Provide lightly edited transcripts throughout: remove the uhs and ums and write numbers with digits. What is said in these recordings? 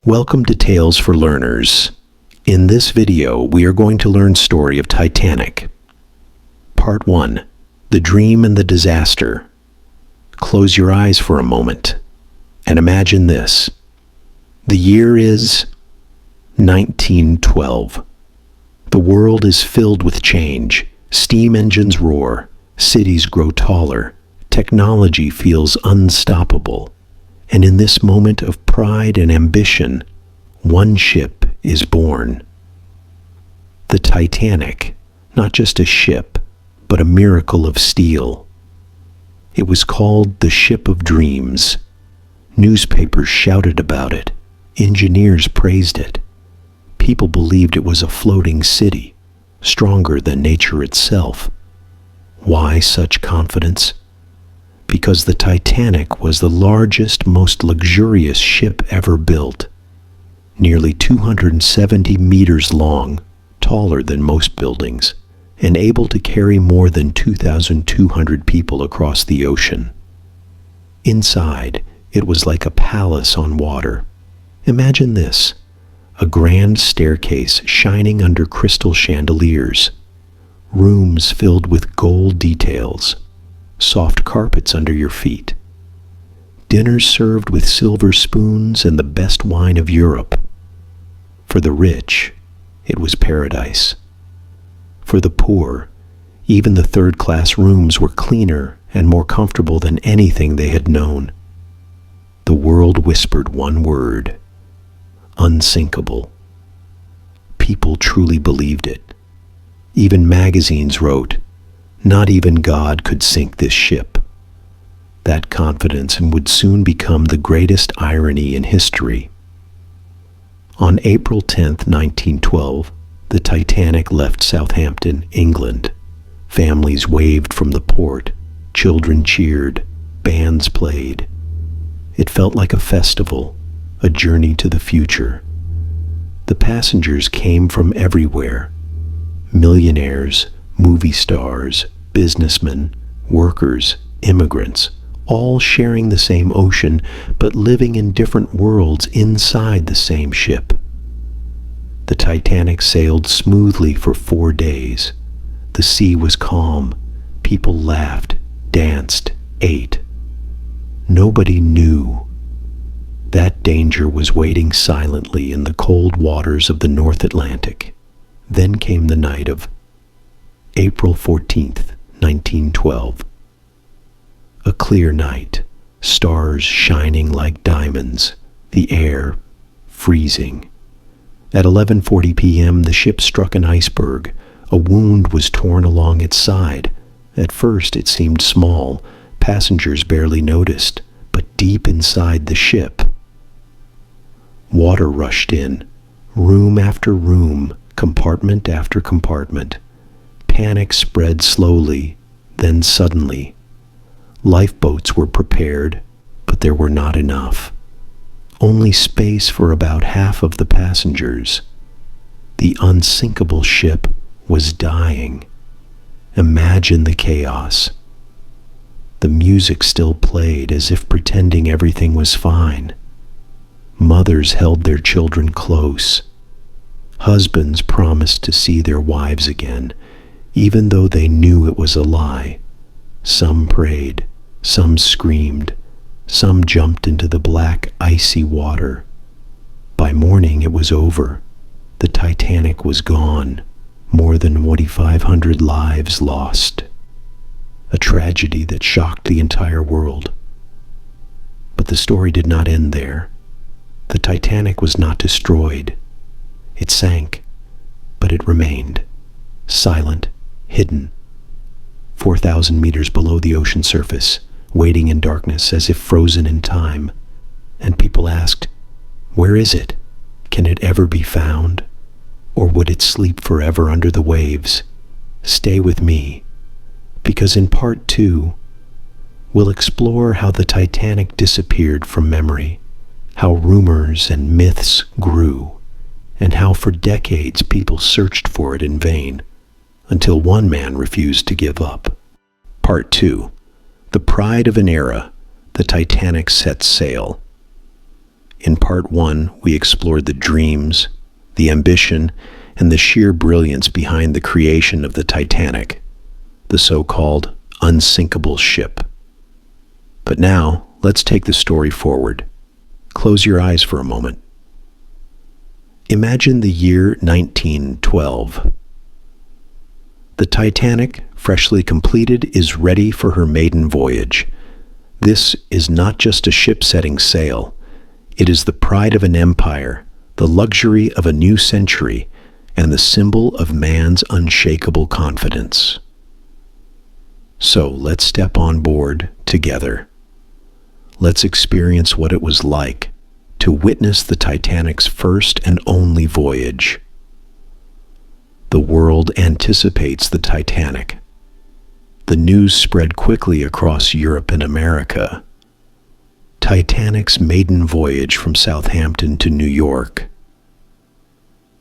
Welcome to Tales for Learners. In this video, we are going to learn story of Titanic. Part 1. The Dream and the Disaster. Close your eyes for a moment and imagine this. The year is 1912. The world is filled with change. Steam engines roar. Cities grow taller. Technology feels unstoppable. And in this moment of pride and ambition, one ship is born. The Titanic, not just a ship, but a miracle of steel. It was called the Ship of Dreams. Newspapers shouted about it. Engineers praised it. People believed it was a floating city, stronger than nature itself. Why such confidence? Because the Titanic was the largest, most luxurious ship ever built. Nearly 270 meters long, taller than most buildings, and able to carry more than 2,200 people across the ocean. Inside, it was like a palace on water. Imagine this, a grand staircase shining under crystal chandeliers, rooms filled with gold details, soft carpets under your feet, dinners served with silver spoons and the best wine of Europe. For the rich, it was paradise. For the poor, even the third-class rooms were cleaner and more comfortable than anything they had known. The world whispered one word: unsinkable. People truly believed it. Even magazines wrote, "Not even God could sink this ship." That confidence would soon become the greatest irony in history. On April 10, 1912, the Titanic left Southampton, England. Families waved from the port, children cheered, bands played. It felt like a festival, a journey to the future. The passengers came from everywhere: millionaires, movie stars, businessmen, workers, immigrants, all sharing the same ocean, but living in different worlds inside the same ship. The Titanic sailed smoothly for 4 days. The sea was calm. People laughed, danced, ate. Nobody knew. That danger was waiting silently in the cold waters of the North Atlantic. Then came the night of April 14th, 1912. A clear night, stars shining like diamonds, the air freezing. At 11:40 p.m., the ship struck an iceberg. A wound was torn along its side. At first, it seemed small. Passengers barely noticed, but deep inside the ship, water rushed in, room after room, compartment after compartment. Panic spread slowly, then suddenly. Lifeboats were prepared, but there were not enough. Only space for about half of the passengers. The unsinkable ship was dying. Imagine the chaos. The music still played as if pretending everything was fine. Mothers held their children close. Husbands promised to see their wives again, even though they knew it was a lie. Some prayed, some screamed, some jumped into the black, icy water. By morning it was over. The Titanic was gone. More than 2,500 lives lost. A tragedy that shocked the entire world. But the story did not end there. The Titanic was not destroyed. It sank, but it remained, silent, hidden, 4,000 meters below the ocean surface, waiting in darkness as if frozen in time. And people asked, where is it? Can it ever be found? Or would it sleep forever under the waves? Stay with me, because in part 2, we'll explore how the Titanic disappeared from memory, how rumors and myths grew, and how for decades people searched for it in vain, until one man refused to give up. Part 2. The Pride of an Era. The Titanic Sets Sail. In part one, we explored the dreams, the ambition, and the sheer brilliance behind the creation of the Titanic, the so-called unsinkable ship. But now, let's take the story forward. Close your eyes for a moment. Imagine the year 1912. The Titanic, freshly completed, is ready for her maiden voyage. This is not just a ship setting sail. It is the pride of an empire, the luxury of a new century, and the symbol of man's unshakable confidence. So let's step on board together. Let's experience what it was like to witness the Titanic's first and only voyage. The world anticipates the Titanic. The news spread quickly across Europe and America. Titanic's maiden voyage from Southampton to New York.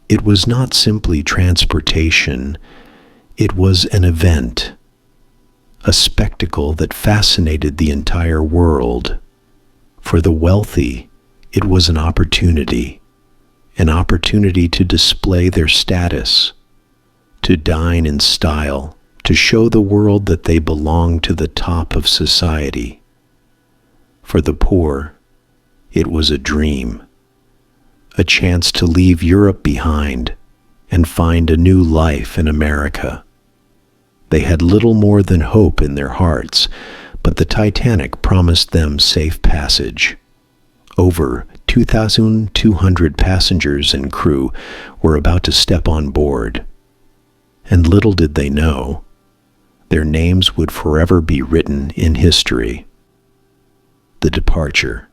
It was not simply transportation, it was an event, a spectacle that fascinated the entire world. For the wealthy, it was an opportunity to display their status, to dine in style, to show the world that they belonged to the top of society. For the poor, it was a dream, a chance to leave Europe behind and find a new life in America. They had little more than hope in their hearts, but the Titanic promised them safe passage. Over 2,200 passengers and crew were about to step on board. And little did they know, their names would forever be written in history. The departure,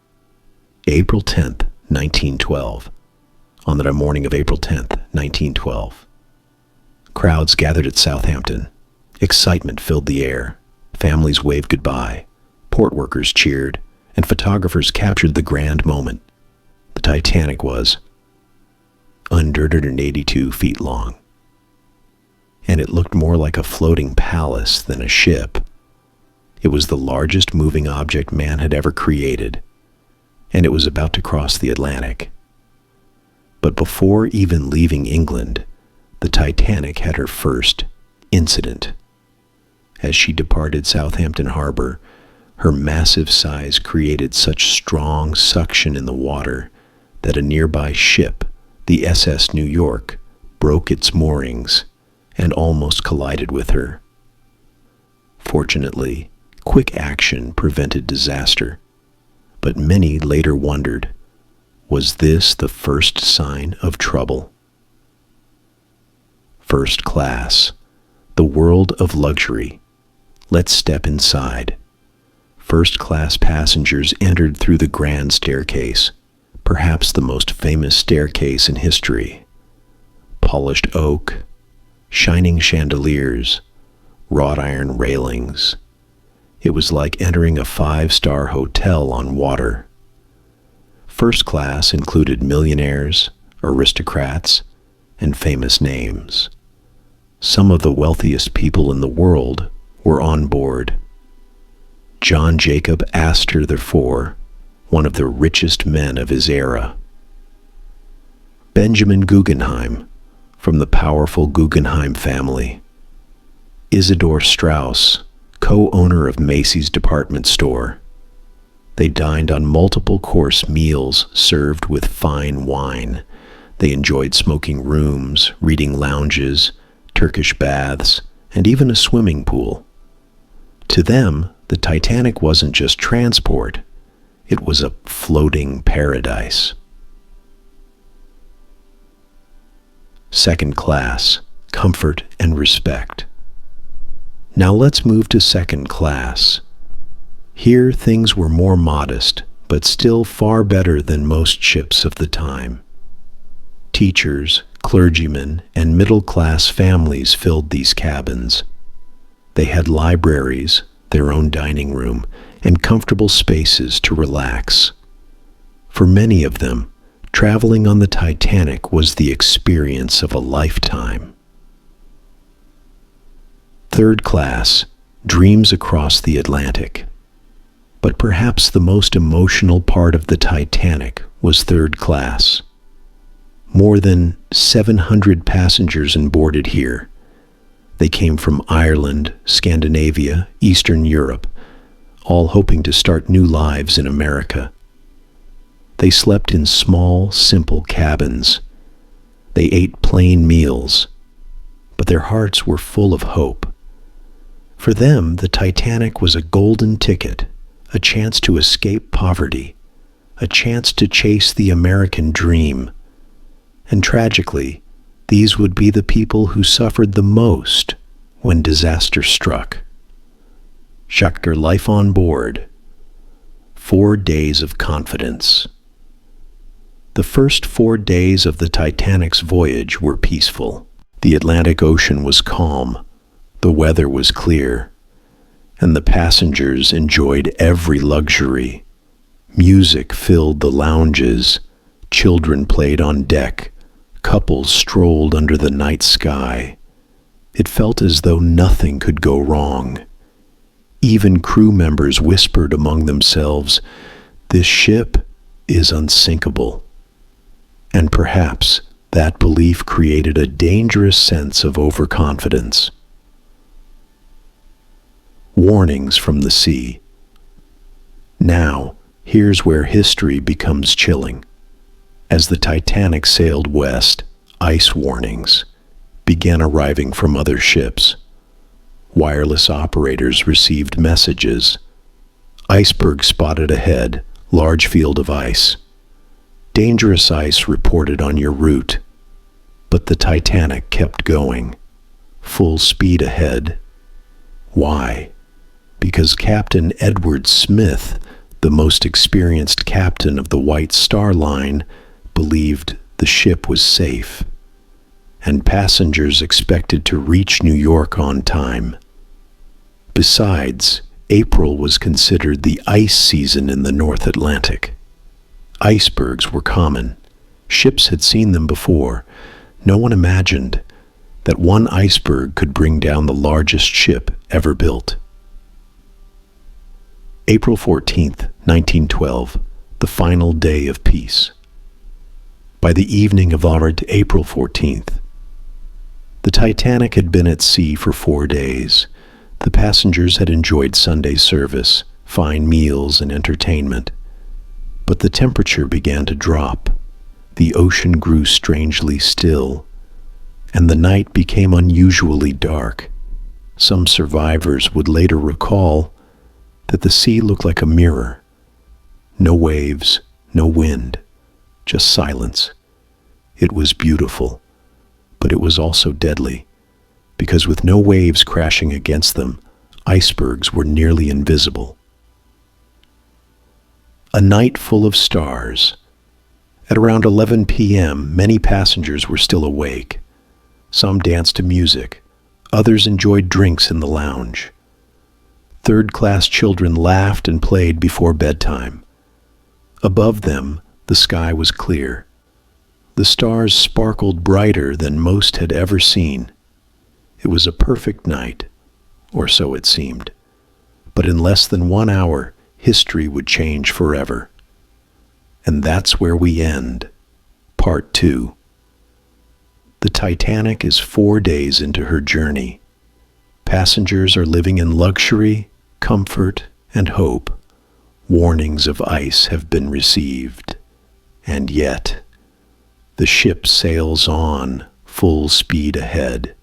April 10th, 1912. On the morning of April 10th, 1912. Crowds gathered at Southampton. Excitement filled the air. Families waved goodbye. Port workers cheered, and photographers captured the grand moment. The Titanic was 182 feet long, and it looked more like a floating palace than a ship. It was the largest moving object man had ever created, and it was about to cross the Atlantic. But before even leaving England, the Titanic had her first incident. As she departed Southampton Harbor, her massive size created such strong suction in the water that a nearby ship, the SS New York, broke its moorings and almost collided with her. Fortunately, quick action prevented disaster, but many later wondered, was this the first sign of trouble? First class, the world of luxury. Let's step inside. First-class passengers entered through the grand staircase, perhaps the most famous staircase in history. Polished oak, shining chandeliers, wrought iron railings. It was like entering a five-star hotel on water. First class included millionaires, aristocrats, and famous names. Some of the wealthiest people in the world were on board. John Jacob Astor IV, one of the richest men of his era. Benjamin Guggenheim, from the powerful Guggenheim family. Isidor Straus, co-owner of Macy's department store. They dined on multiple course meals served with fine wine. They enjoyed smoking rooms, reading lounges, Turkish baths, and even a swimming pool. To them, the Titanic wasn't just transport, it was a floating paradise. Second class, comfort and respect. Now let's move to second class. Here things were more modest, but still far better than most ships of the time. Teachers, clergymen, and middle-class families filled these cabins. They had libraries, their own dining room, and comfortable spaces to relax. For many of them, traveling on the Titanic was the experience of a lifetime. Third class, dreams across the Atlantic. But perhaps the most emotional part of the Titanic was third class. More than 700 passengers boarded here. They came from Ireland, Scandinavia, Eastern Europe, all hoping to start new lives in America. They slept in small, simple cabins. They ate plain meals, but their hearts were full of hope. For them, the Titanic was a golden ticket, a chance to escape poverty, a chance to chase the American dream. And tragically, these would be the people who suffered the most when disaster struck. Chapter Life on Board. 4 days of confidence. The first 4 days of the Titanic's voyage were peaceful. The Atlantic Ocean was calm, the weather was clear, and the passengers enjoyed every luxury. Music filled the lounges, children played on deck, couples strolled under the night sky. It felt as though nothing could go wrong. Even crew members whispered among themselves, "This ship is unsinkable." And perhaps that belief created a dangerous sense of overconfidence. Warnings from the sea. Now, here's where history becomes chilling. As the Titanic sailed west, ice warnings began arriving from other ships. Wireless operators received messages. Iceberg spotted ahead, large field of ice. Dangerous ice reported on your route. But the Titanic kept going, full speed ahead. Why? Because Captain Edward Smith, the most experienced captain of the White Star Line, believed the ship was safe, and passengers expected to reach New York on time. Besides, April was considered the ice season in the North Atlantic. Icebergs were common. Ships had seen them before. No one imagined that one iceberg could bring down the largest ship ever built. April 14th, 1912, the final day of peace. By the evening of April 14th, the Titanic had been at sea for 4 days. The passengers had enjoyed Sunday service, fine meals, and entertainment. But the temperature began to drop. The ocean grew strangely still, and the night became unusually dark. Some survivors would later recall that the sea looked like a mirror. No waves, no wind, just silence. It was beautiful, but it was also deadly, because with no waves crashing against them, icebergs were nearly invisible. A night full of stars. At around 11 p.m., many passengers were still awake. Some danced to music. Others enjoyed drinks in the lounge. Third-class children laughed and played before bedtime. Above them, the sky was clear. The stars sparkled brighter than most had ever seen. It was a perfect night, or so it seemed. But in less than 1 hour, history would change forever. And that's where we end. Part 2. The Titanic is 4 days into her journey. Passengers are living in luxury, comfort, and hope. Warnings of ice have been received. And yet, the ship sails on, full speed ahead.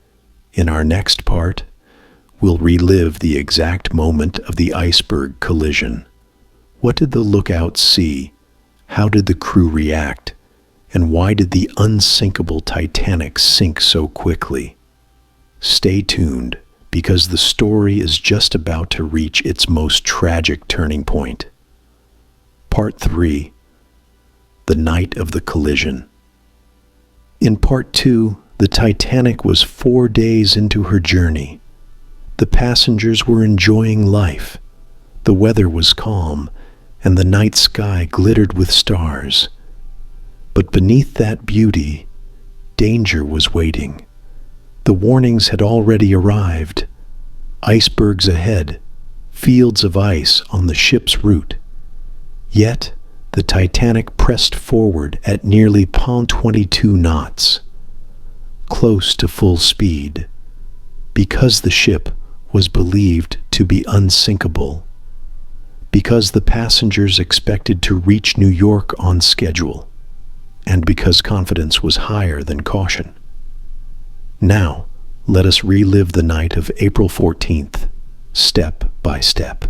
In our next part, we'll relive the exact moment of the iceberg collision. What did the lookouts see? How did the crew react? And why did the unsinkable Titanic sink so quickly? Stay tuned, because the story is just about to reach its most tragic turning point. Part 3. The night of the collision. In Part 2, the Titanic was 4 days into her journey. The passengers were enjoying life. The weather was calm, and the night sky glittered with stars. But beneath that beauty, danger was waiting. The warnings had already arrived. Icebergs ahead, fields of ice on the ship's route. Yet, The Titanic pressed forward at nearly 22 knots, close to full speed, because the ship was believed to be unsinkable, because the passengers expected to reach New York on schedule, and because confidence was higher than caution. Now, let us relive the night of April 14th, step by step.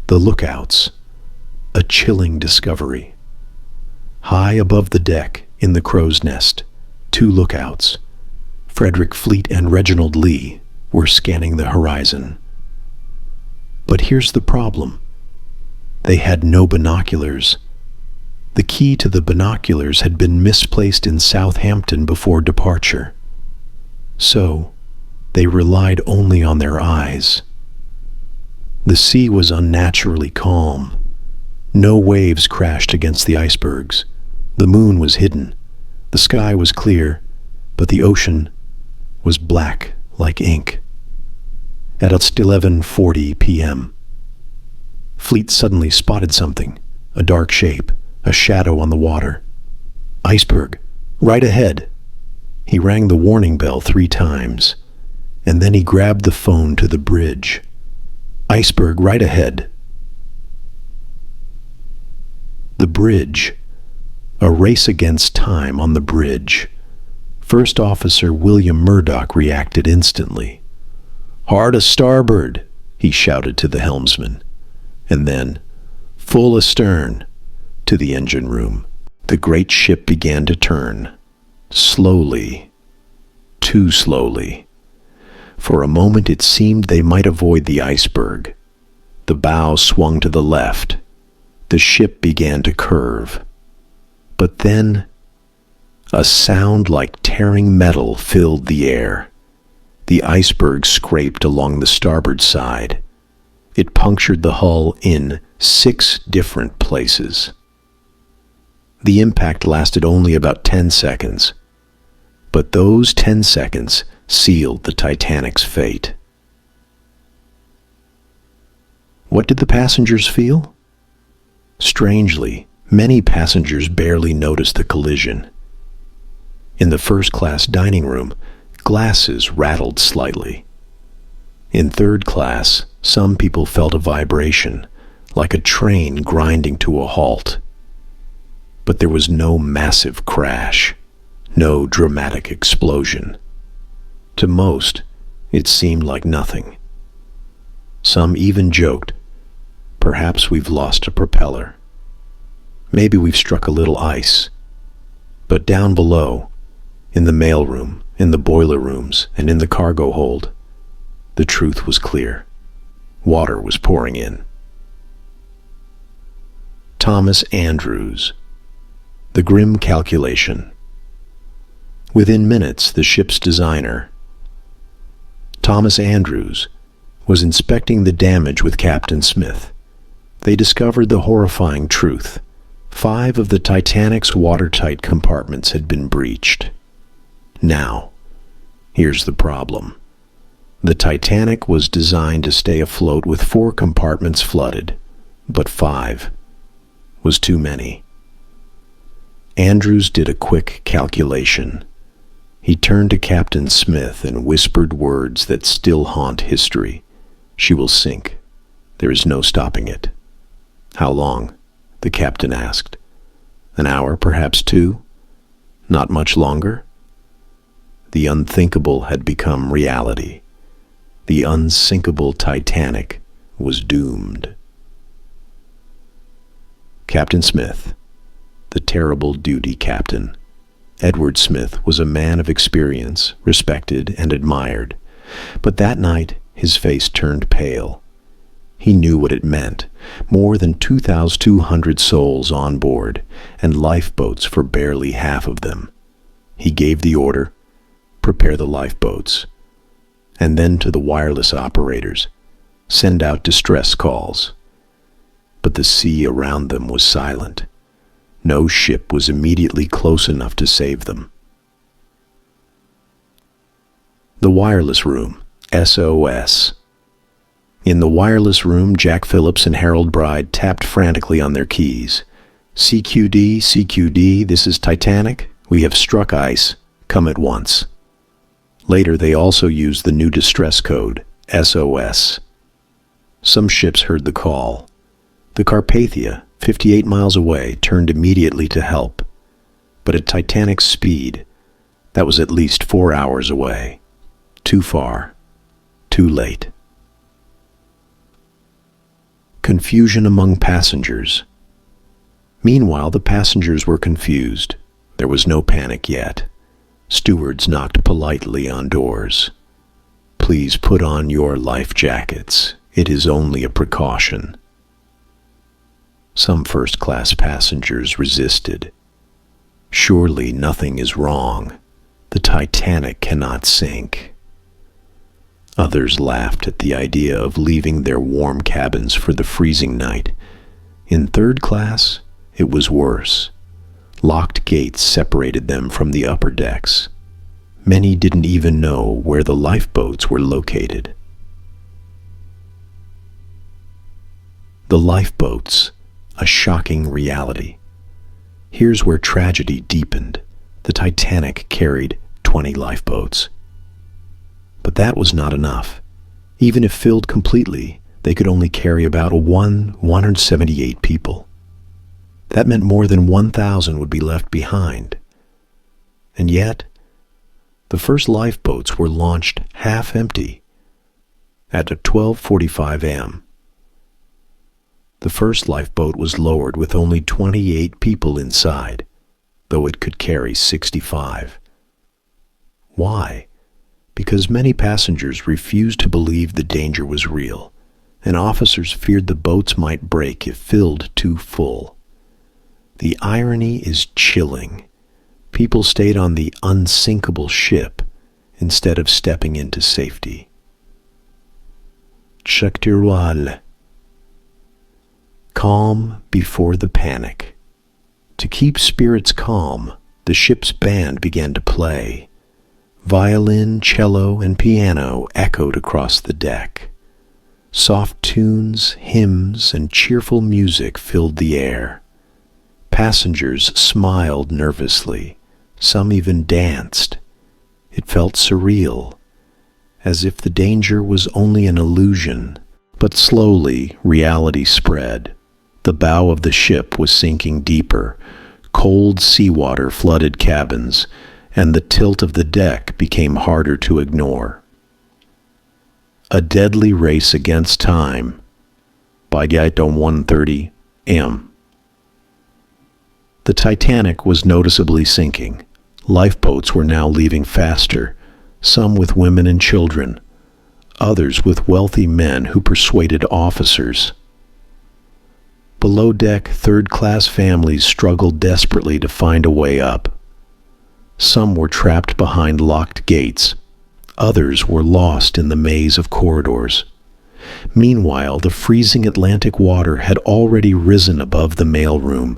The lookouts, a chilling discovery. High above the deck, in the crow's nest, two lookouts, Frederick Fleet and Reginald Lee, were scanning the horizon. But here's the problem. They had no binoculars. The key to the binoculars had been misplaced in Southampton before departure. So, they relied only on their eyes. The sea was unnaturally calm. No waves crashed against the icebergs. The moon was hidden. The sky was clear, but the ocean was black like ink. At 11:40 p.m., Fleet suddenly spotted something, a dark shape, a shadow on the water. Iceberg, right ahead. He rang the warning bell 3 times, and then he grabbed the phone to the bridge. Iceberg right ahead. The bridge. A race against time on the bridge. First Officer William Murdoch reacted instantly. "Hard a starboard," he shouted to the helmsman. And then, "Full astern," to the engine room. The great ship began to turn. Slowly. Too slowly. For a moment it seemed they might avoid the iceberg. The bow swung to the left. The ship began to curve. But then, a sound like tearing metal filled the air. The iceberg scraped along the starboard side. It punctured the hull in 6 different places. The impact lasted only about 10 seconds. But those 10 seconds sealed the Titanic's fate. What did the passengers feel? Strangely, many passengers barely noticed the collision. In the first-class dining room, glasses rattled slightly. In third class, some people felt a vibration, like a train grinding to a halt. But there was no massive crash, no dramatic explosion. To most, it seemed like nothing. Some even joked, "Perhaps we've lost a propeller. Maybe we've struck a little ice." But down below, in the mailroom, in the boiler rooms, and in the cargo hold, the truth was clear. Water was pouring in. Thomas Andrews. The Grim Calculation. Within minutes, the ship's designer, Thomas Andrews, was inspecting the damage with Captain Smith. They discovered the horrifying truth. 5 of the Titanic's watertight compartments had been breached. Now, here's the problem. The Titanic was designed to stay afloat with 4 compartments flooded, but 5 was too many. Andrews did a quick calculation. He turned to Captain Smith and whispered words that still haunt history. "She will sink. There is no stopping it." "How long?" the captain asked. "An hour, perhaps 2? Not much longer?" The unthinkable had become reality. The unsinkable Titanic was doomed. Captain Smith, the terrible duty captain. Edward Smith was a man of experience, respected and admired. But that night, his face turned pale. He knew what it meant. More than 2,200 souls on board, and lifeboats for barely half of them. He gave the order, "Prepare the lifeboats." And then to the wireless operators, "Send out distress calls." But the sea around them was silent. No ship was immediately close enough to save them. The wireless room, SOS. In the wireless room, Jack Phillips and Harold Bride tapped frantically on their keys. "CQD, CQD, this is Titanic. We have struck ice. Come at once." Later, they also used the new distress code, SOS. Some ships heard the call. The Carpathia, 58 miles away, turned immediately to help. But at Titanic's speed, that was at least 4 hours away. Too far. Too late. Confusion among passengers. Meanwhile, the passengers were confused. There was no panic yet. Stewards knocked politely on doors. "Please put on your life jackets. It is only a precaution." Some first-class passengers resisted. "Surely nothing is wrong. The Titanic cannot sink." Others laughed at the idea of leaving their warm cabins for the freezing night. In third class, it was worse. Locked gates separated them from the upper decks. Many didn't even know where the lifeboats were located. The lifeboats, a shocking reality. Here's where tragedy deepened. The Titanic carried 20 lifeboats. But that was not enough. Even if filled completely, they could only carry about 178 people. That meant more than 1,000 would be left behind. And yet, the first lifeboats were launched half empty at 12:45 a.m. The first lifeboat was lowered with only 28 people inside, though it could carry 65. Why? Because many passengers refused to believe the danger was real, and officers feared the boats might break if filled too full. The irony is chilling. People stayed on the unsinkable ship instead of stepping into safety. Chaktirwal. Calm before the panic. To keep spirits calm, the ship's band began to play. Violin, cello, and piano echoed across the deck. Soft tunes, hymns, and cheerful music filled the air. Passengers smiled nervously. Some even danced. It felt surreal, as if the danger was only an illusion. But slowly, reality spread. The bow of the ship was sinking deeper. Cold seawater flooded cabins, and the tilt of the deck became harder to ignore. A deadly race against time. By 1:30 a.m. The Titanic was noticeably sinking. Lifeboats were now leaving faster, some with women and children, others with wealthy men who persuaded officers. Below deck, third-class families struggled desperately to find a way up. Some were trapped behind locked gates. Others were lost in the maze of corridors. Meanwhile, the freezing Atlantic water had already risen above the mailroom.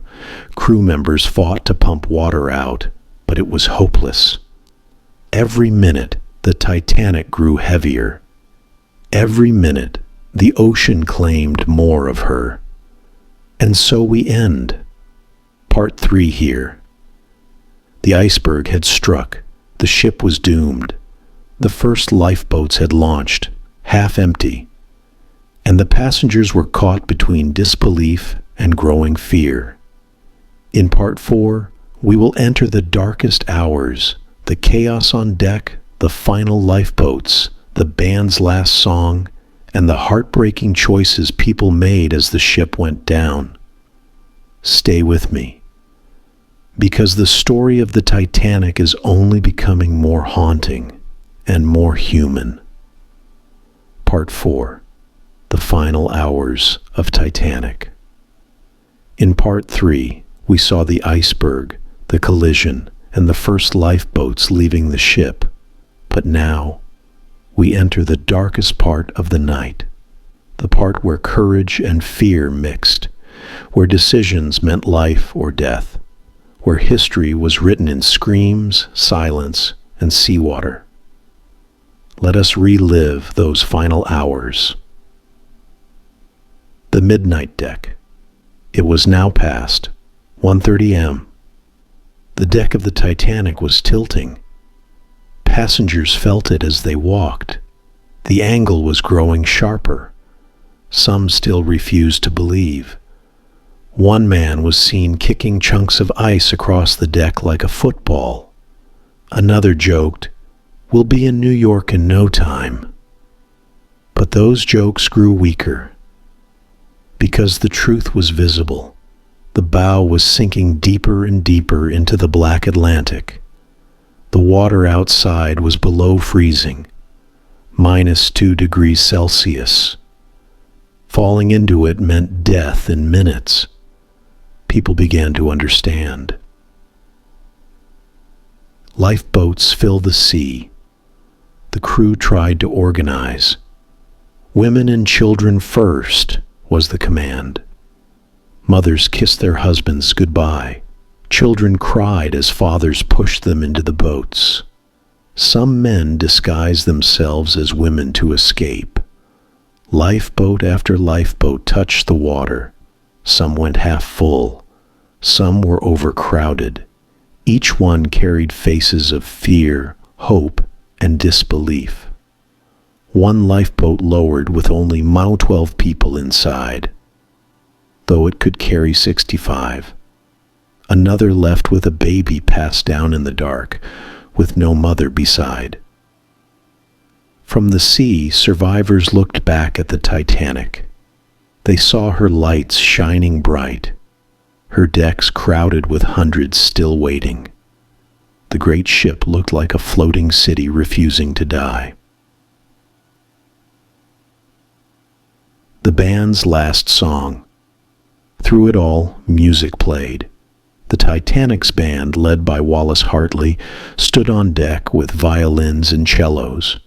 Crew members fought to pump water out, but it was hopeless. Every minute, the Titanic grew heavier. Every minute, the ocean claimed more of her. And so we end. Part 3 here. The iceberg had struck. The ship was doomed. The first lifeboats had launched, half empty. And the passengers were caught between disbelief and growing fear. In Part 4, we will enter the darkest hours, the chaos on deck, the final lifeboats, the band's last song, and the heartbreaking choices people made as the ship went down. Stay with me, because the story of the Titanic is only becoming more haunting and more human. Part 4. The final hours of Titanic. In Part 3, we saw the iceberg, the collision, and the first lifeboats leaving the ship. But now, we enter the darkest part of the night, the part where courage and fear mixed, where decisions meant life or death, where history was written in screams, silence, and seawater. Let us relive those final hours. The midnight deck. It was now past 1:30 a.m. The deck of the Titanic was tilting. Passengers felt it as they walked. The angle was growing sharper. Some still refused to believe. One man was seen kicking chunks of ice across the deck like a football. Another joked, "We'll be in New York in no time." But those jokes grew weaker, because the truth was visible. The bow was sinking deeper and deeper into the black Atlantic. The water outside was below freezing, -2 degrees Celsius. Falling into it meant death in minutes. People began to understand. Lifeboats filled the sea. The crew tried to organize. "Women and children first," was the command. Mothers kissed their husbands goodbye. Children cried as fathers pushed them into the boats. Some men disguised themselves as women to escape. Lifeboat after lifeboat touched the water. Some went half full. Some were overcrowded. Each one carried faces of fear, hope, and disbelief. One lifeboat lowered with only 12 people inside, though it could carry 65. Another left with a baby passed down in the dark, with no mother beside. From the sea, survivors looked back at the Titanic. They saw her lights shining bright, her decks crowded with hundreds still waiting. The great ship looked like a floating city refusing to die. The band's last song. Through it all, music played. The Titanic's band, led by Wallace Hartley, stood on deck with violins and cellos.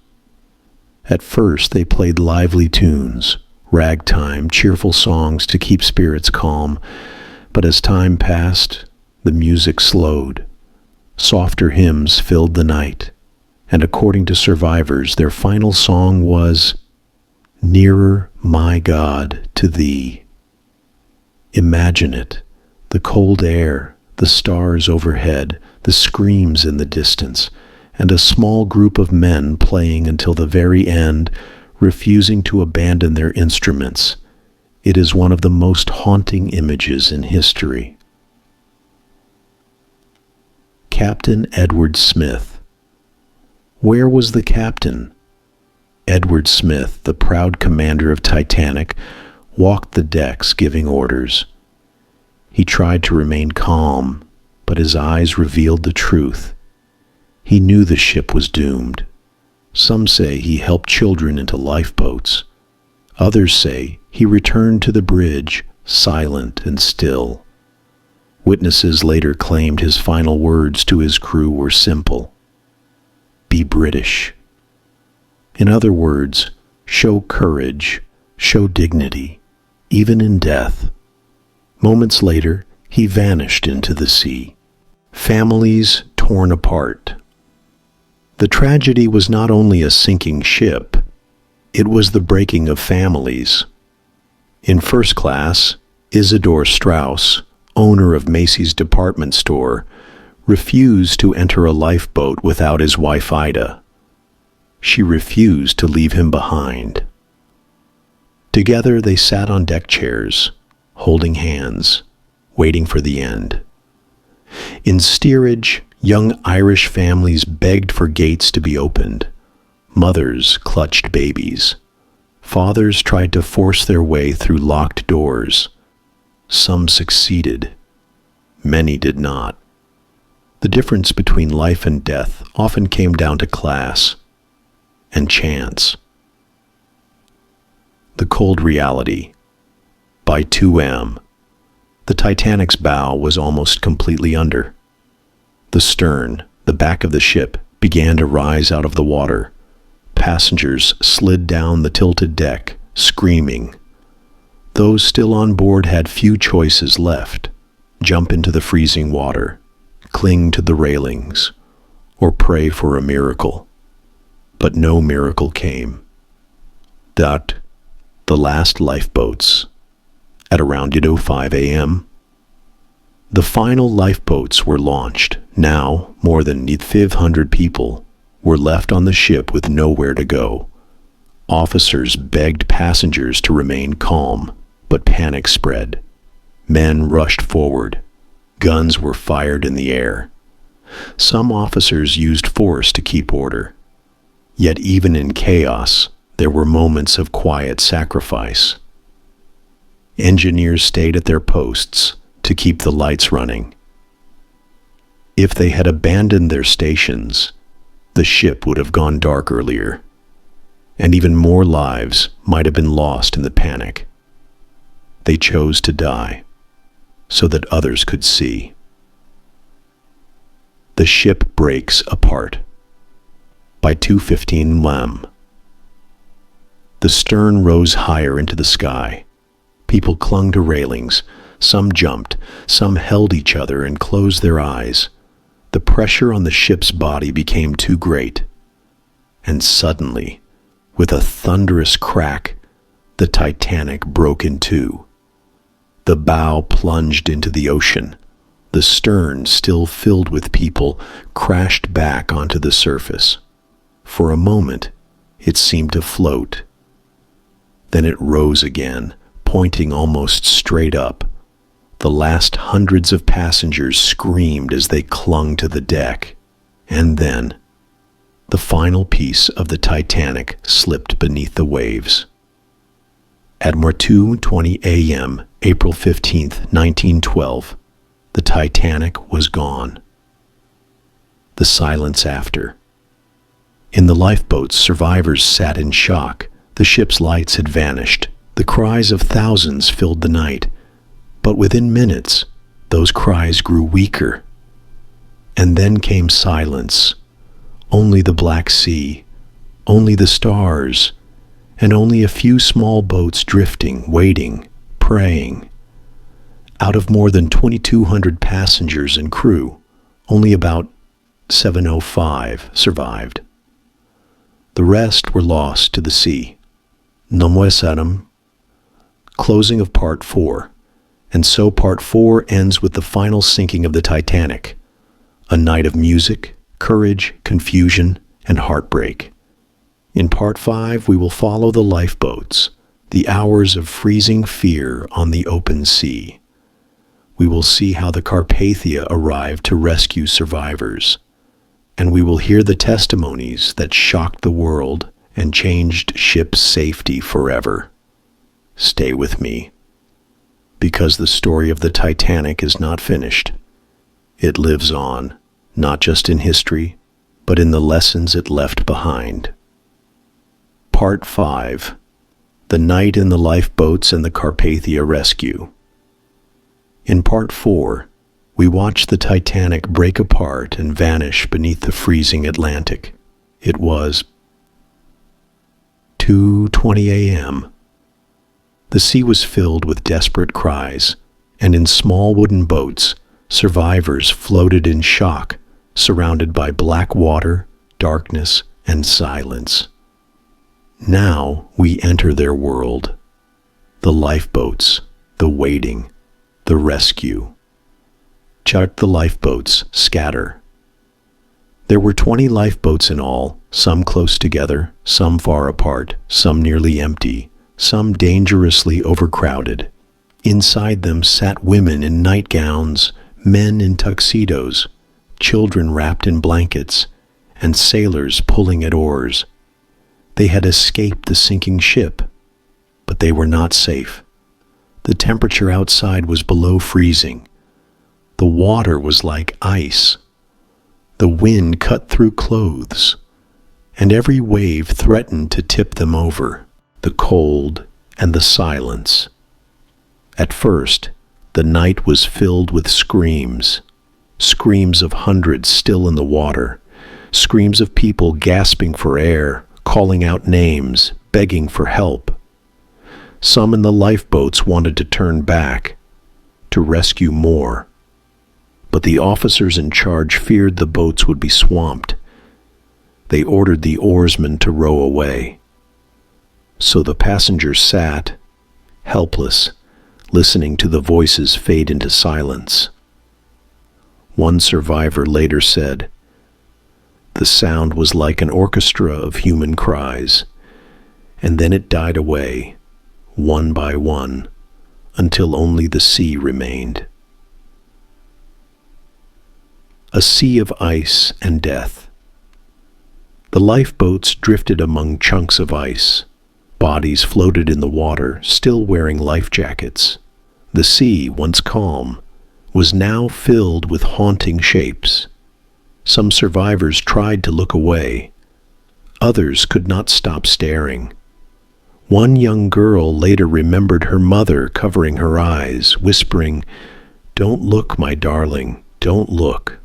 At first, they played lively tunes, ragtime, cheerful songs to keep spirits calm, but as time passed, the music slowed. Softer hymns filled the night, and according to survivors, their final song was, "Nearer, my God, to Thee." Imagine it, the cold air, the stars overhead, the screams in the distance, and a small group of men playing until the very end, refusing to abandon their instruments. It is one of the most haunting images in history. Captain Edward Smith. Where was the captain? Edward Smith, the proud commander of Titanic, walked the decks giving orders. He tried to remain calm, but his eyes revealed the truth. He knew the ship was doomed. Some say he helped children into lifeboats. Others say he returned to the bridge, silent and still. Witnesses later claimed his final words to his crew were simple: "Be British." In other words, show courage, show dignity, even in death. Moments later, he vanished into the sea. Families torn apart. The tragedy was not only a sinking ship, it was the breaking of families. In first class, Isidore Strauss, owner of Macy's department store, refused to enter a lifeboat without his wife Ida. She refused to leave him behind. Together they sat on deck chairs, holding hands, waiting for the end. In steerage, young Irish families begged for gates to be opened. Mothers clutched babies. Fathers tried to force their way through locked doors. Some succeeded. Many did not. The difference between life and death often came down to class and chance. The cold reality. By 2 a.m., the Titanic's bow was almost completely under. The stern, the back of the ship, began to rise out of the water. Passengers slid down the tilted deck, screaming. Those still on board had few choices left: jump into the freezing water, cling to the railings, or pray for a miracle. But no miracle came. The last lifeboats at around 5 a.m. The final lifeboats were launched. Now, more than 500 people were left on the ship with nowhere to go. Officers begged passengers to remain calm, but panic spread. Men rushed forward. Guns were fired in the air. Some officers used force to keep order. Yet even in chaos, there were moments of quiet sacrifice. Engineers stayed at their posts to keep the lights running. If they had abandoned their stations, the ship would have gone dark earlier, and even more lives might have been lost in the panic. They chose to die so that others could see. The ship breaks apart. By 2:15 a.m., the stern rose higher into the sky. People clung to railings. Some jumped. Some held each other and closed their eyes. The pressure on the ship's body became too great. And suddenly, with a thunderous crack, the Titanic broke in two. The bow plunged into the ocean. The stern, still filled with people, crashed back onto the surface. For a moment, it seemed to float. Then it rose again, pointing almost straight up. The last hundreds of passengers screamed as they clung to the deck. And then, the final piece of the Titanic slipped beneath the waves. At 2:20 a.m., April 15, 1912, the Titanic was gone. The silence after. In the lifeboats, survivors sat in shock. The ship's lights had vanished. The cries of thousands filled the night. But within minutes, those cries grew weaker. And then came silence. Only the Black Sea, only the stars, and only a few small boats drifting, waiting, praying. Out of more than 2,200 passengers and crew, only about 705 survived. The rest were lost to the sea. No más Adam. Closing of Part 4. And so Part 4 ends with the final sinking of the Titanic. A night of music, courage, confusion, and heartbreak. In Part 5, we will follow the lifeboats, the hours of freezing fear on the open sea. We will see how the Carpathia arrived to rescue survivors. And we will hear the testimonies that shocked the world and changed ship's safety forever. Stay with me, because the story of the Titanic is not finished. It lives on, not just in history, but in the lessons it left behind. Part 5. The Night in the Lifeboats and the Carpathia Rescue. In Part 4, we watch the Titanic break apart and vanish beneath the freezing Atlantic. It was 2:20 a.m. The sea was filled with desperate cries, and in small wooden boats, survivors floated in shock, surrounded by black water, darkness, and silence. Now we enter their world. The lifeboats, the waiting, the rescue. Check the lifeboats scatter. There were 20 lifeboats in all, some close together, some far apart, some nearly empty, some dangerously overcrowded. Inside them sat women in nightgowns, men in tuxedos, children wrapped in blankets, and sailors pulling at oars. They had escaped the sinking ship, but they were not safe. The temperature outside was below freezing. The water was like ice. The wind cut through clothes, and every wave threatened to tip them over. The cold and the silence. At first, the night was filled with screams. Screams of hundreds still in the water. Screams of people gasping for air, calling out names, begging for help. Some in the lifeboats wanted to turn back, to rescue more. But the officers in charge feared the boats would be swamped. They ordered the oarsmen to row away. So the passengers sat, helpless, listening to the voices fade into silence. One survivor later said, "The sound was like an orchestra of human cries, and then it died away, one by one, until only the sea remained." A sea of ice and death. The lifeboats drifted among chunks of ice. Bodies floated in the water, still wearing life jackets. The sea, once calm, was now filled with haunting shapes. Some survivors tried to look away. Others could not stop staring. One young girl later remembered her mother covering her eyes, whispering, "Don't look, my darling, don't look."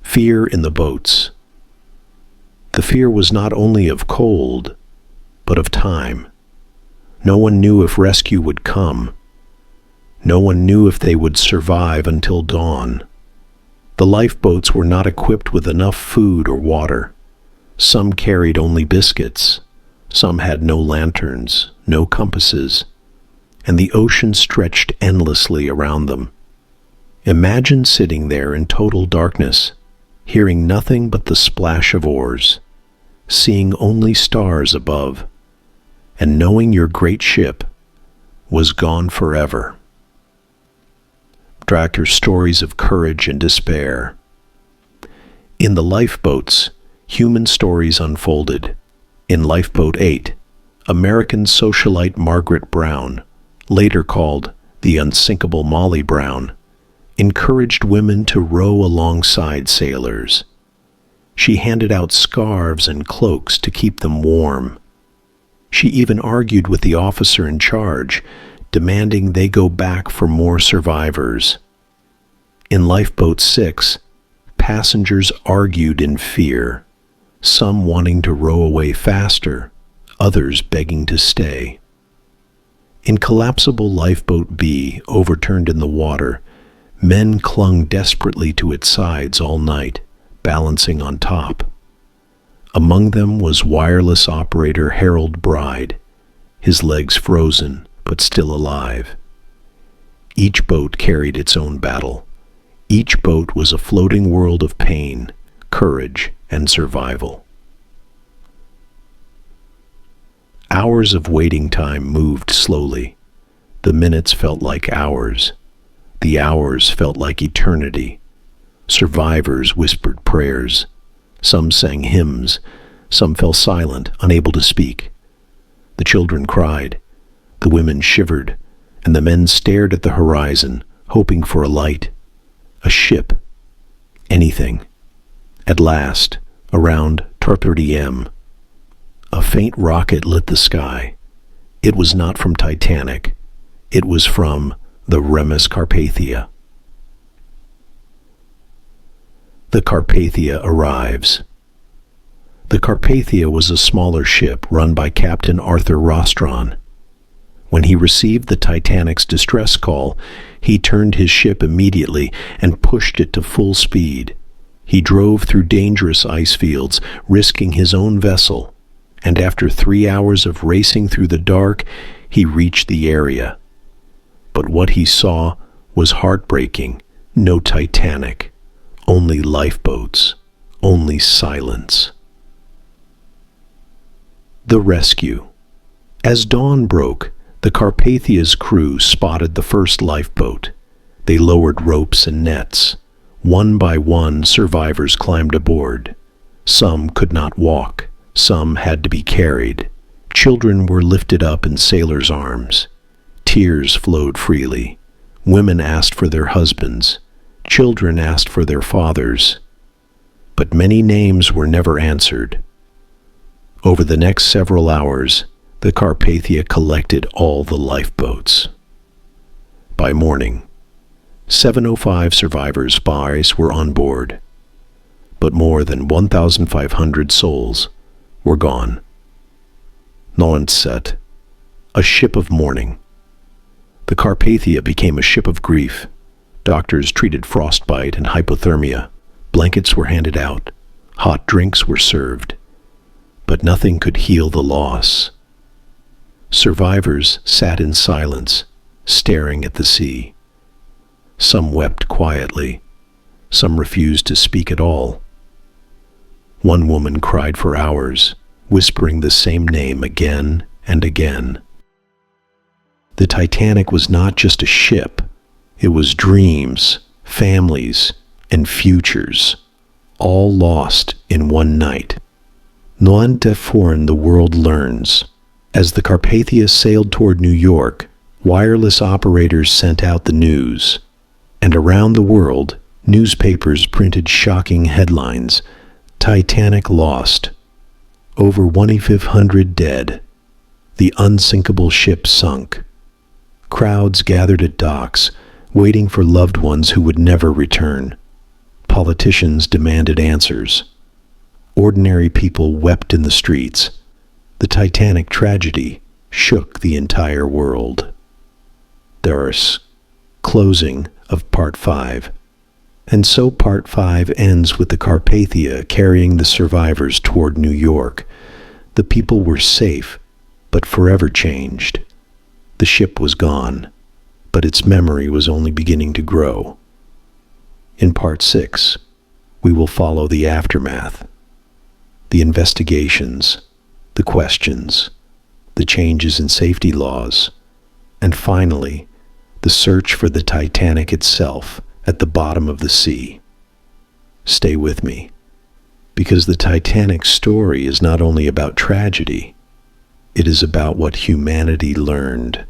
Fear in the boats. The fear was not only of cold, but of time. No one knew if rescue would come. No one knew if they would survive until dawn. The lifeboats were not equipped with enough food or water. Some carried only biscuits. Some had no lanterns, no compasses, and the ocean stretched endlessly around them. Imagine sitting there in total darkness, hearing nothing but the splash of oars, seeing only stars above, and knowing your great ship was gone forever. Draker's stories of courage and despair. In the lifeboats, human stories unfolded. In Lifeboat 8, American socialite Margaret Brown, later called the unsinkable Molly Brown, encouraged women to row alongside sailors. She handed out scarves and cloaks to keep them warm. She even argued with the officer in charge, demanding they go back for more survivors. In Lifeboat 6, passengers argued in fear, some wanting to row away faster, others begging to stay. In Collapsible Lifeboat B, overturned in the water, men clung desperately to its sides all night, balancing on top. Among them was wireless operator Harold Bride, his legs frozen but still alive. Each boat carried its own battle. Each boat was a floating world of pain, courage, and survival. Hours of waiting time moved slowly. The minutes felt like hours. The hours felt like eternity. Survivors whispered prayers. Some sang hymns. Some fell silent, unable to speak. The children cried. The women shivered, and the men stared at the horizon, hoping for a light, a ship, anything. At last, around 12:30 a.m., a faint rocket lit the sky. It was not from Titanic. It was from the Remus Carpathia. The Carpathia arrives. The Carpathia was a smaller ship run by Captain Arthur Rostron. When he received the Titanic's distress call, he turned his ship immediately and pushed it to full speed. He drove through dangerous ice fields, risking his own vessel, and after 3 hours of racing through the dark, he reached the area. But what he saw was heartbreaking. No Titanic, only lifeboats, only silence. The rescue. As dawn broke, the Carpathia's crew spotted the first lifeboat. They lowered ropes and nets. One by one, survivors climbed aboard. Some could not walk. Some had to be carried. Children were lifted up in sailors' arms. Tears flowed freely. Women asked for their husbands. Children asked for their fathers. But many names were never answered. Over the next several hours, the Carpathia collected all the lifeboats. By morning, 705 survivors' spies were on board, but more than 1,500 souls were gone. Nonset, a ship of mourning. The Carpathia became a ship of grief. Doctors treated frostbite and hypothermia. Blankets were handed out. Hot drinks were served. But nothing could heal the loss. Survivors sat in silence, staring at the sea. Some wept quietly. Some refused to speak at all. One woman cried for hours, whispering the same name again and again. The Titanic was not just a ship. It was dreams, families, and futures, all lost in one night. Noan de Foreign the world learns. As the Carpathia sailed toward New York, wireless operators sent out the news. And around the world, newspapers printed shocking headlines. Titanic lost. Over 2,500 dead. The unsinkable ship sunk. Crowds gathered at docks, waiting for loved ones who would never return. Politicians demanded answers. Ordinary people wept in the streets. The Titanic tragedy shook the entire world. There's closing of Part 5. And so Part 5 ends with the Carpathia carrying the survivors toward New York. The people were safe, but forever changed. The ship was gone, but its memory was only beginning to grow. In Part 6, we will follow the aftermath, the investigations, the questions, the changes in safety laws, and finally, the search for the Titanic itself at the bottom of the sea. Stay with me, because the Titanic story is not only about tragedy, it is about what humanity learned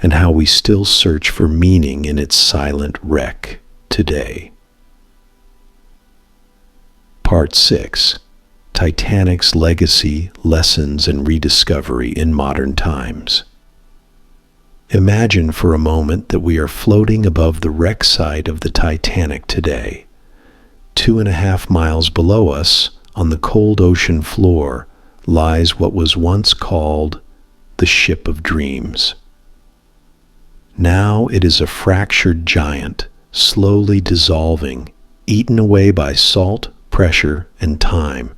and how we still search for meaning in its silent wreck today. Part 6. Titanic's Legacy, Lessons, and Rediscovery in Modern Times. Imagine for a moment that we are floating above the wreck site of the Titanic today. 2.5 miles below us, on the cold ocean floor, lies what was once called the Ship of Dreams. Now it is a fractured giant, slowly dissolving, eaten away by salt, pressure, and time.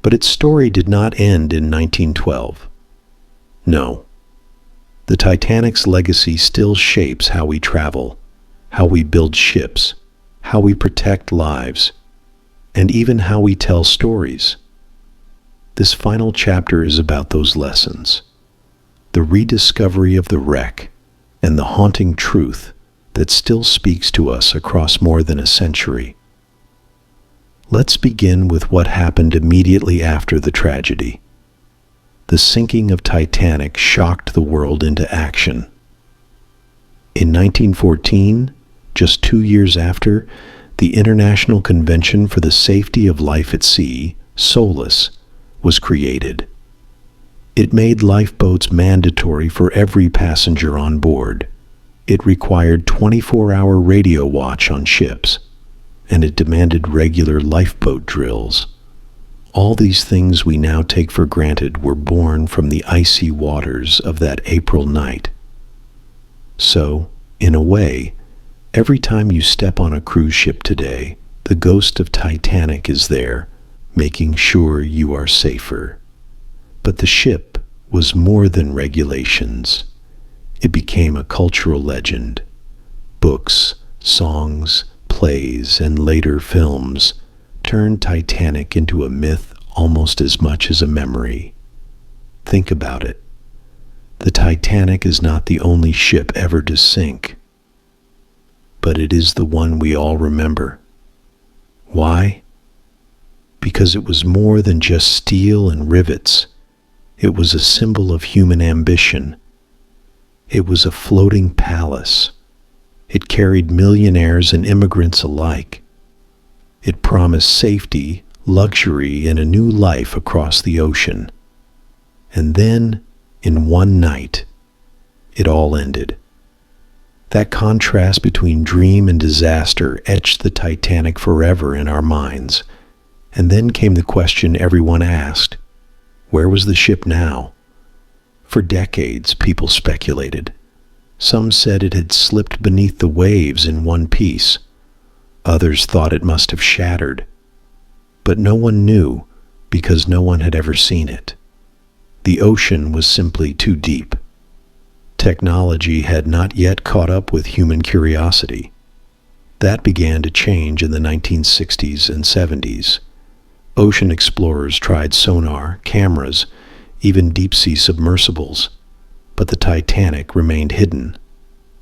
But its story did not end in 1912. No. The Titanic's legacy still shapes how we travel, how we build ships, how we protect lives, and even how we tell stories. This final chapter is about those lessons, the rediscovery of the wreck, and the haunting truth that still speaks to us across more than a century. Let's begin with what happened immediately after the tragedy. The sinking of Titanic shocked the world into action. In 1914, just 2 years after, the International Convention for the Safety of Life at Sea, SOLAS, was created. It made lifeboats mandatory for every passenger on board. It required 24-hour radio watch on ships, and it demanded regular lifeboat drills. All these things we now take for granted were born from the icy waters of that April night. So, in a way, every time you step on a cruise ship today, the ghost of Titanic is there, making sure you are safer. But the ship was more than regulations. It became a cultural legend. Books, songs, plays, and later films turned Titanic into a myth almost as much as a memory. Think about it. The Titanic is not the only ship ever to sink, but it is the one we all remember. Why? Because it was more than just steel and rivets. It was a symbol of human ambition. It was a floating palace. It carried millionaires and immigrants alike. It promised safety, luxury, and a new life across the ocean. And then, in one night, it all ended. That contrast between dream and disaster etched the Titanic forever in our minds. And then came the question everyone asked: where was the ship now? For decades, people speculated. Some said it had slipped beneath the waves in one piece. Others thought it must have shattered. But no one knew, because no one had ever seen it. The ocean was simply too deep. Technology had not yet caught up with human curiosity. That began to change in the 1960s and 70s. Ocean explorers tried sonar, cameras, even deep-sea submersibles. But the Titanic remained hidden.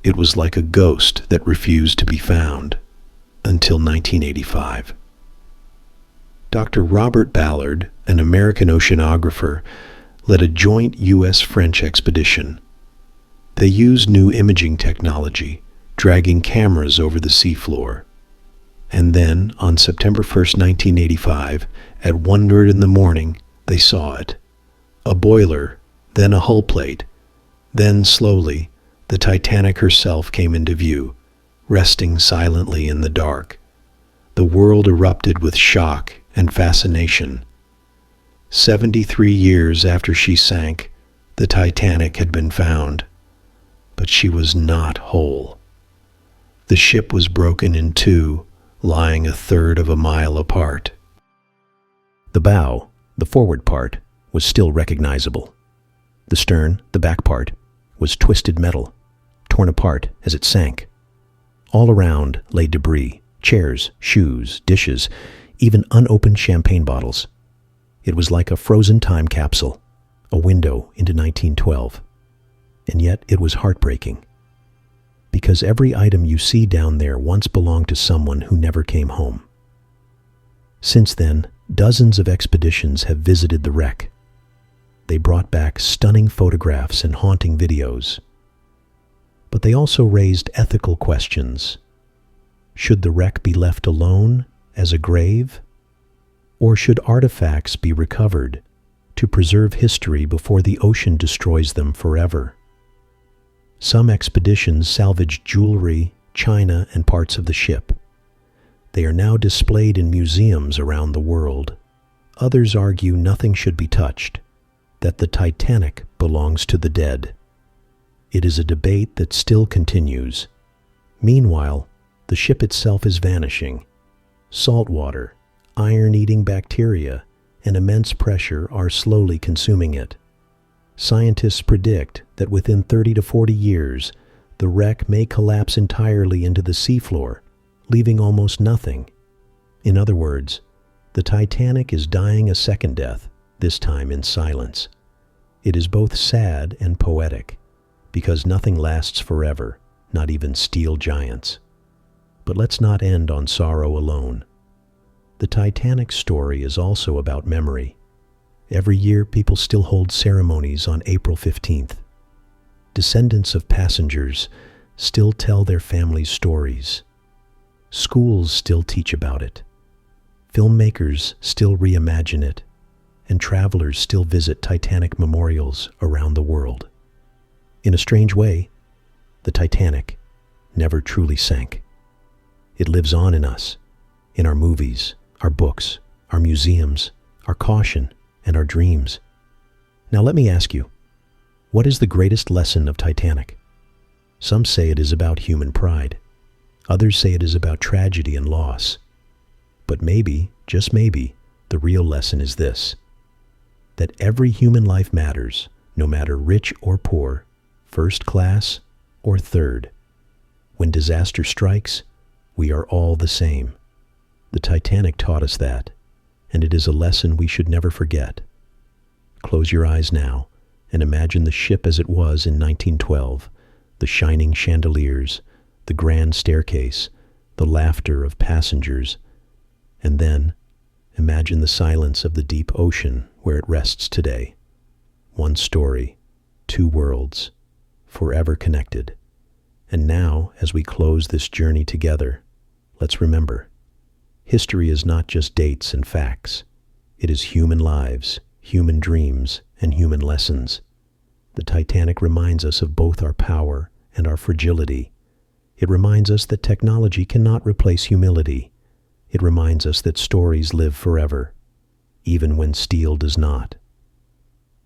It was like a ghost that refused to be found until 1985. Dr. Robert Ballard, an American oceanographer, led a joint U.S.-French expedition. They used new imaging technology, dragging cameras over the seafloor. And then, on September 1st, 1985, at 1:00 in the morning, they saw it. A boiler, then a hull plate. Then, slowly, the Titanic herself came into view, resting silently in the dark. The world erupted with shock and fascination. 73 years after she sank, the Titanic had been found. But she was not whole. The ship was broken in two, lying 1/3 of a mile apart. The bow, the forward part, was still recognizable. The stern, the back part, was twisted metal, torn apart as it sank. All around lay debris, chairs, shoes, dishes, even unopened champagne bottles. It was like a frozen time capsule, a window into 1912. And yet it was heartbreaking. Because every item you see down there once belonged to someone who never came home. Since then, dozens of expeditions have visited the wreck. They brought back stunning photographs and haunting videos. But they also raised ethical questions. Should the wreck be left alone as a grave? Or should artifacts be recovered to preserve history before the ocean destroys them forever? Some expeditions salvaged jewelry, china, and parts of the ship. They are now displayed in museums around the world. Others argue nothing should be touched, that the Titanic belongs to the dead. It is a debate that still continues. Meanwhile, the ship itself is vanishing. Salt water, iron-eating bacteria, and immense pressure are slowly consuming it. Scientists predict that within 30 to 40 years, the wreck may collapse entirely into the seafloor, leaving almost nothing. In other words, the Titanic is dying a second death, this time in silence. It is both sad and poetic, because nothing lasts forever, not even steel giants. But let's not end on sorrow alone. The Titanic story is also about memory. Every year, people still hold ceremonies on April 15th. Descendants of passengers still tell their families' stories. Schools still teach about it. Filmmakers still reimagine it. And travelers still visit Titanic memorials around the world. In a strange way, the Titanic never truly sank. It lives on in us, in our movies, our books, our museums, our caution, and our dreams. Now let me ask you, what is the greatest lesson of Titanic? Some say it is about human pride. Others say it is about tragedy and loss. But maybe, just maybe, the real lesson is this: that every human life matters, no matter rich or poor, first class or third. When disaster strikes, we are all the same. The Titanic taught us that, and it is a lesson we should never forget. Close your eyes now and imagine the ship as it was in 1912, the shining chandeliers, the grand staircase, the laughter of passengers, and then imagine the silence of the deep ocean where it rests today. One story, two worlds, forever connected. And now, as we close this journey together, let's remember, history is not just dates and facts. It is human lives, human dreams, and human lessons. The Titanic reminds us of both our power and our fragility. It reminds us that technology cannot replace humility. It reminds us that stories live forever, even when steel does not.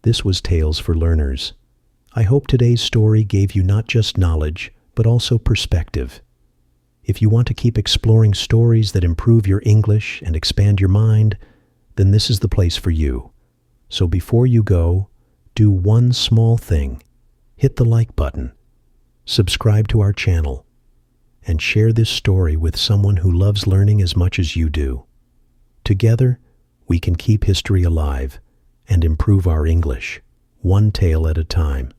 This was Tales for Learners. I hope today's story gave you not just knowledge, but also perspective. If you want to keep exploring stories that improve your English and expand your mind, then this is the place for you. So before you go, do one small thing. Hit the like button, subscribe to our channel, and share this story with someone who loves learning as much as you do. Together, we can keep history alive and improve our English, one tale at a time.